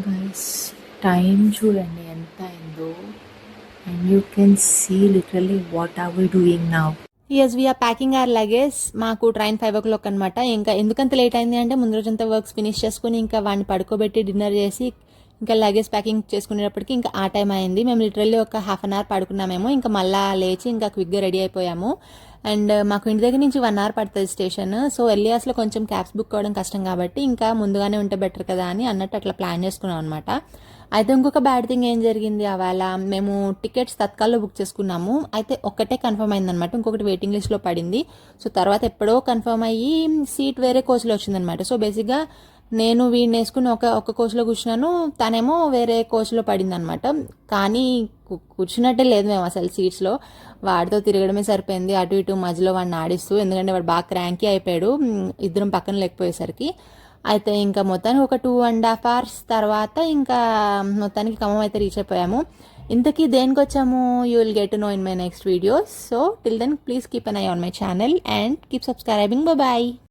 Guys time చూడండి ఎంత అయిందో, and you can see literally what are we doing now. As we are packing our luggage. మాకు train 5 o'clock అనమాట. ఇంకా ఎందుకంత లేట్ అయింది అంటే ముందు రోజంతా వర్క్స్ ఫినిష్ చేసుకుని ఇంకా వాడిని పడుకోబెట్టి డిన్నర్ చేసి ఇంకా లగేజ్ ప్యాకింగ్ చేసుకునేటప్పటికి ఇంకా ఆ టైం అయింది. మేము లిటరల్లీ ఒక హాఫ్ అన్ అవర్ పడుకున్నామేమో, ఇంకా మళ్ళీ లేచి ఇంకా క్విక్గా రెడీ అయిపోయాము. అండ్ మాకు ఇంటి దగ్గర నుంచి 1 hour పడుతుంది స్టేషన్. సో ఎల్లియాస్లో కొంచెం క్యాబ్స్ బుక్ అవ్వడం కష్టం కాబట్టి ఇంకా ముందుగానే ఉంటే బెటర్ కదా అని అన్నట్టు అట్లా ప్లాన్ చేసుకున్నాం అనమాట. అయితే ఇంకొక బ్యాడ్ థింగ్ ఏం జరిగింది, అవాళ మేము టికెట్స్ తత్కాల్లో బుక్ చేసుకున్నాము. అయితే ఒక్కటే కన్ఫర్మ్ అయిందనమాట, ఇంకొకటి వెయిటింగ్ లిస్ట్లో పడింది. సో తర్వాత ఎప్పుడో కన్ఫర్మ్ అయ్యి సీట్ వేరే కోచ్లో వచ్చిందనమాట. సో బేసిక్గా నేను వీడిని వేసుకుని ఒక కోచ్లో కూర్చున్నాను, తనేమో వేరే కోచ్లో పడింది అనమాట. కానీ కూర్చున్నట్టే లేదు మేము అసలు సీట్స్లో. వాడితో తిరగడమే సరిపోయింది, అటు ఇటు మధ్యలో వాడిని ఆడిస్తూ. ఎందుకంటే వాడు బాగా క్రాంకీ అయిపోయాడు ఇద్దరం పక్కన లేకపోయేసరికి. అయితే ఇంకా మొత్తానికి ఒక 2.5 hours తర్వాత ఇంకా మొత్తానికి ఖమ్మం అయితే రీచ్ అయిపోయాము. ఇంతకీ దేనికి వచ్చాము, you will get to know in my next videos. So till then please keep an eye on my channel and keep subscribing. Bye.